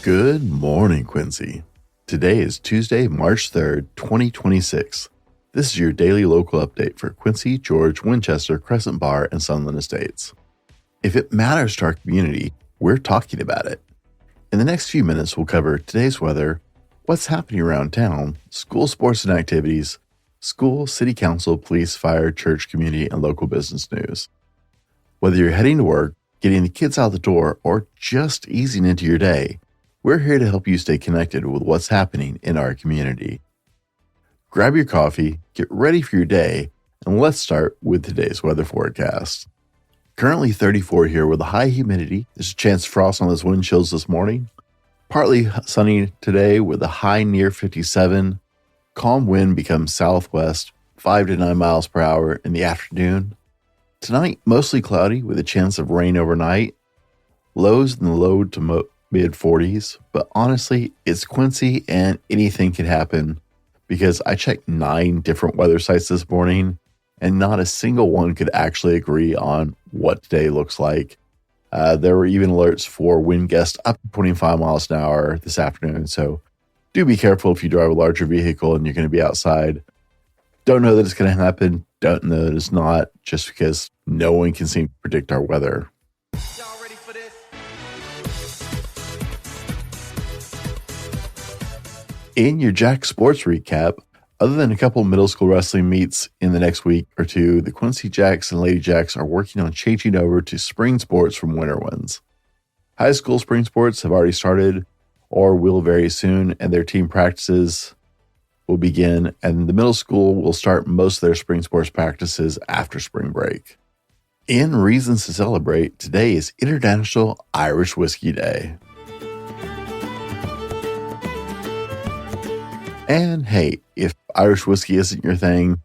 Good morning, Quincy. Today is Tuesday, March 3rd, 2026. This is your daily local update for Quincy, George, Winchester, Crescent Bar, and Sunland Estates. If it matters to our community, we're talking about it. In the next few minutes, we'll cover today's weather, what's happening around town, school sports and activities, school, city council, police, fire, church, community, and local business news. Whether you're heading to work, getting the kids out the door, or just easing into your day, we're here to help you stay connected with what's happening in our community. Grab your coffee, get ready for your day, and let's start with today's weather forecast. Currently 34 here with a high humidity. There's a chance of frost on those wind chills this morning. Partly sunny today with a high near 57. Calm wind becomes southwest, 5 to 9 miles per hour in the afternoon. Tonight, mostly cloudy with a chance of rain overnight. Lows in the low to mid 40s, but honestly, it's Quincy and anything can happen because I checked 9 different weather sites this morning and not a single one could actually agree on what today looks like. There were even alerts for wind gusts up to 25 miles an hour this afternoon, so do be careful if you drive a larger vehicle and you're going to be outside. Don't know that it's going to happen, don't know that it's not, just because no one can seem to predict our weather. Y'all ready for this? In your Jack Sports recap, other than a couple middle school wrestling meets in the next week or two, the Quincy Jacks and Lady Jacks are working on changing over to spring sports from winter ones. High school spring sports have already started or will very soon, and their team practices will begin, and the middle school will start most of their spring sports practices after spring break. In reasons to celebrate, today is International Irish Whiskey Day. And hey, if Irish whiskey isn't your thing,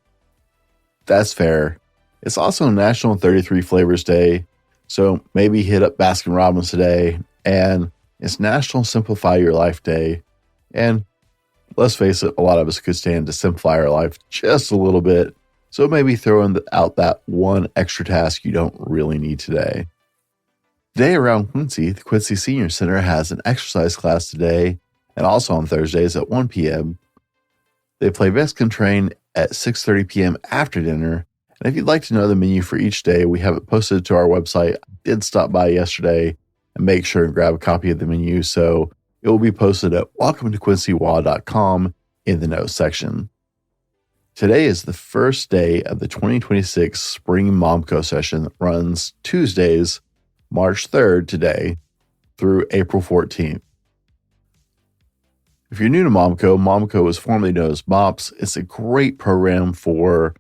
that's fair. It's also National 33 Flavors Day, so maybe hit up Baskin Robbins today, and it's National Simplify Your Life Day, and let's face it, a lot of us could stand to simplify our life just a little bit, so maybe throw out that one extra task you don't really need today. Today around Quincy, the Quincy Senior Center has an exercise class today, and also on Thursdays at 1 p.m. They play Vest and Train at 6:30 p.m. after dinner, and if you'd like to know the menu for each day, we have it posted to our website. I did stop by yesterday and make sure and grab a copy of the menu, so it will be posted at welcometoquincywa.com in the notes section. Today is the first day of the 2026 Spring MOMCo Session that runs Tuesdays, March 3rd today through April 14th. If you're new to MOMCo is formerly known as MOPS. It's a great program for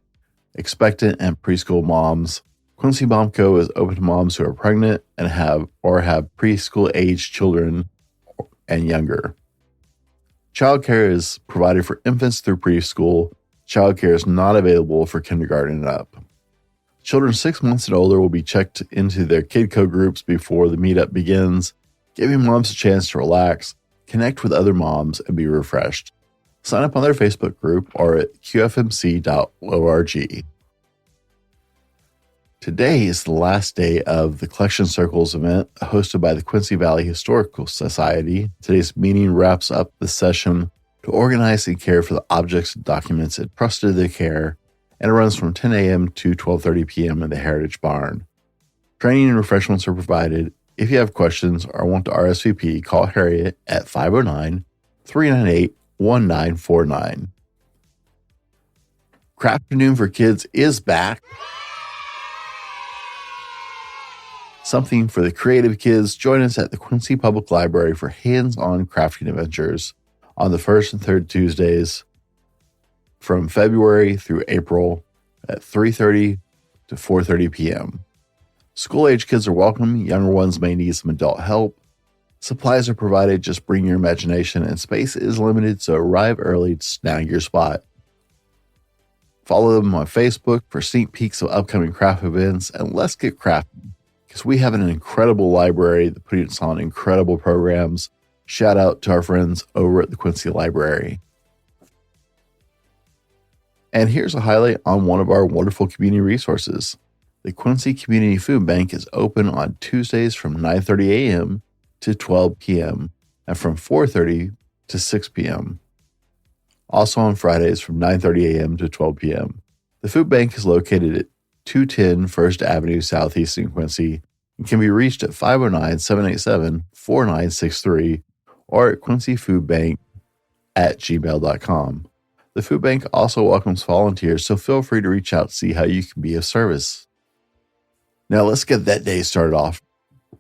expectant and preschool moms. Quincy MOMCo is open to moms who are pregnant and have preschool age children and younger. Childcare is provided for infants through preschool. Childcare is not available for kindergarten and up. Children 6 months and older will be checked into their KidCo groups before the meetup begins, giving moms a chance to relax, connect with other moms, and be refreshed. Sign up on their Facebook group or at qfmc.org. Today is the last day of the Collection Circles event hosted by the Quincy Valley Historical Society. Today's meeting wraps up the session to organize and care for the objects and documents entrusted to their care, and it runs from 10 a.m. to 12:30 p.m. in the Heritage Barn. Training and refreshments are provided. If you have questions or want to RSVP, call Harriet at 509-398-1949. Craft Afternoon for Kids is back. Something for the creative kids. Join us at the Quincy Public Library for hands-on crafting adventures on the first and third Tuesdays from February through April at 3:30 to 4:30 p.m. School-age kids are welcome. Younger ones may need some adult help. Supplies are provided. Just bring your imagination, and space is limited, so arrive early to snag your spot. Follow them on Facebook for sneak peeks of upcoming craft events, and let's get crafting, because we have an incredible library that puts on incredible programs. Shout out to our friends over at the Quincy Library. And here's a highlight on one of our wonderful community resources. The Quincy Community Food Bank is open on Tuesdays from 9:30 a.m. to 12 p.m. and from 4:30 to 6 p.m. Also on Fridays from 9:30 a.m. to 12 p.m. The food bank is located at 210 First Avenue Southeast in Quincy and can be reached at 509-787-4963 or at quincyfoodbank@gmail.com. The food bank also welcomes volunteers, so feel free to reach out to see how you can be of service. Now let's get that day started off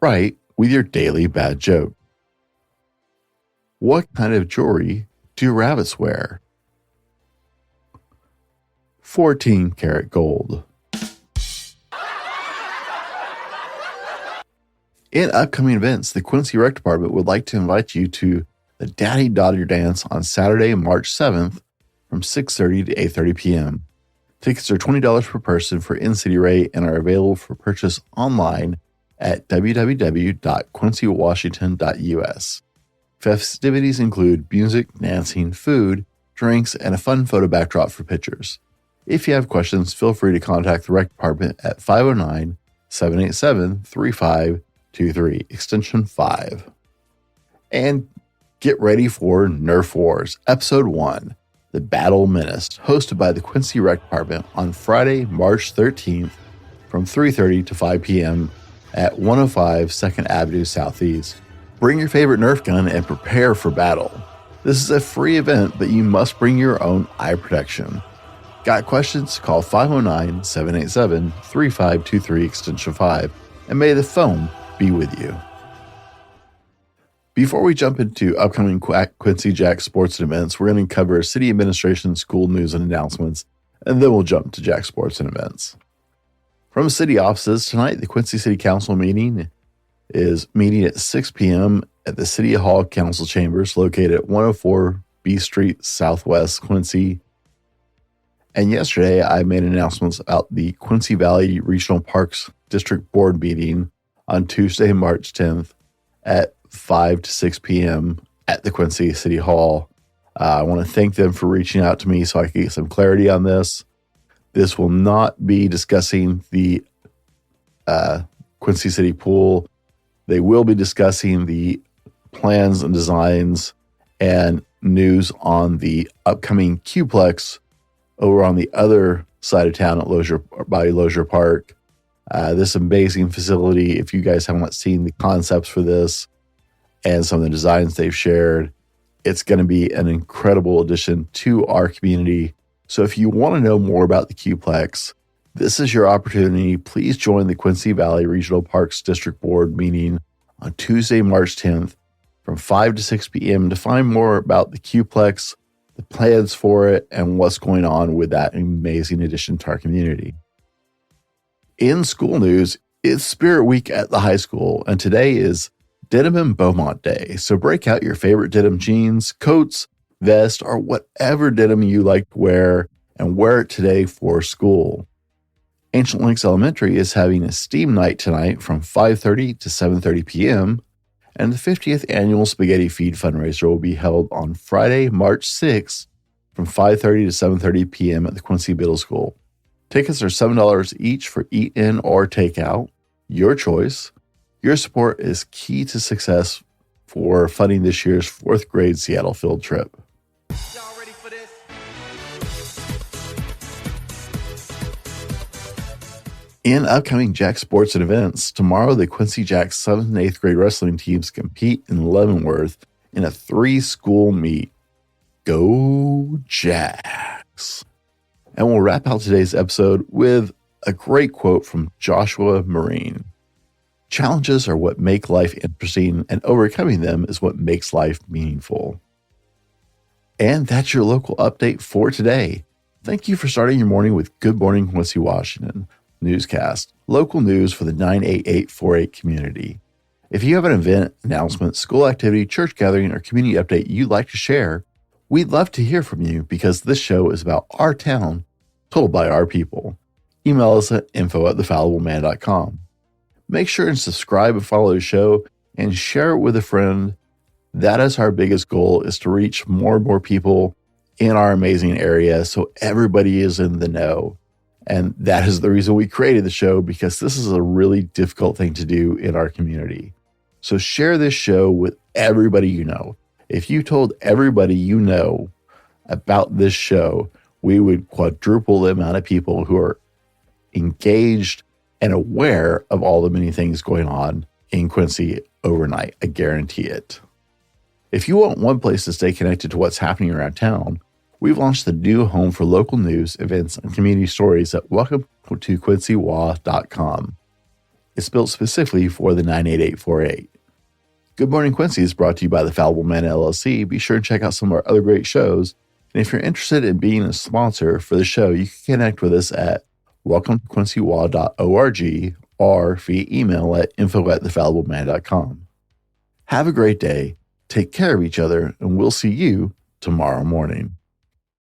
right with your daily bad joke. What kind of jewelry do rabbits wear? 14-karat gold. In upcoming events, the Quincy Rec Department would like to invite you to the Daddy-Daughter Dance on Saturday, March 7th from 6:30 to 8:30 p.m. Tickets are $20 per person for in-city rate and are available for purchase online at www.quincy.washington.us. Festivities include music, dancing, food, drinks, and a fun photo backdrop for pictures. If you have questions, feel free to contact the Rec Department at 509-787-3523, extension 5. And get ready for Nerf Wars, Episode 1, The Battle Menaced, hosted by the Quincy Rec Department on Friday, March 13th from 3:30 to 5 p.m. at 105 2nd Avenue Southeast. Bring your favorite Nerf gun and prepare for battle. This is a free event, but you must bring your own eye protection. Got questions? Call 509-787-3523 extension 5, and may the foam be with you. Before we jump into upcoming Quincy Jack sports and events, we're going to cover city administration, school news, and announcements, and then we'll jump to Jack sports and events. From city offices, tonight the Quincy City Council meeting is meeting at 6 p.m. at the City Hall Council Chambers located at 104 B Street Southwest, Quincy. And yesterday, I made announcements about the Quincy Valley Regional Parks District Board meeting on Tuesday, March 10th at 5 to 6 p.m. at the Quincy City Hall. I want to thank them for reaching out to me so I can get some clarity on this. This will not be discussing the Quincy City Pool. They will be discussing the plans and designs and news on the upcoming Q-Plex over on the other side of town at Lozier Park. This amazing facility, if you guys haven't seen the concepts for this and some of the designs they've shared, it's going to be an incredible addition to our community. So if you want to know more about the Q-Plex, this is your opportunity. Please join the Quincy Valley Regional Parks District Board meeting on Tuesday, March 10th from 5 to 6 p.m. to find more about the Q-Plex, the plans for it, and what's going on with that amazing addition to our community. In school news, it's Spirit Week at the high school, and today is Denim and Beaumont Day. So break out your favorite denim jeans, coats, vest, or whatever denim you like to wear and wear it today for school. Ancient Links Elementary is having a STEAM night tonight from 5:30 to 7:30 p.m., and the 50th annual Spaghetti Feed fundraiser will be held on Friday, March 6th from 5:30 to 7:30 p.m. at the Quincy Middle School. Tickets are $7 each for eat-in or takeout. Your choice. Your support is key to success for funding this year's 4th grade Seattle field trip. Y'all ready for this? In upcoming Jack sports and events, tomorrow the Quincy Jack 7th and 8th grade wrestling teams compete in Leavenworth in a 3-school meet. Go Jacks! And we'll wrap out today's episode with a great quote from Joshua Marine. Challenges are what make life interesting, and overcoming them is what makes life meaningful. And that's your local update for today. Thank you for starting your morning with Good Morning Quincy, Washington newscast, local news for the 98848 community. If you have an event, announcement, school activity, church gathering, or community update you'd like to share, we'd love to hear from you because this show is about our town, told by our people. Email us at info@thefallibleman.com. Make sure and subscribe and follow the show and share it with a friend. That is our biggest goal, is to reach more and more people in our amazing area so everybody is in the know. And that is the reason we created the show, because this is a really difficult thing to do in our community. So share this show with everybody you know. If you told everybody you know about this show, we would quadruple the amount of people who are engaged and aware of all the many things going on in Quincy overnight. I guarantee it. If you want one place to stay connected to what's happening around town, we've launched the new home for local news, events, and community stories at welcometoquincywa.com. It's built specifically for the 98848. Good Morning Quincy is brought to you by the Fallible Man LLC. Be sure to check out some of our other great shows. And if you're interested in being a sponsor for the show, you can connect with us at welcometoquincywa.org or via email at info@thefallibleman.com. Have a great day, take care of each other, and we'll see you tomorrow morning.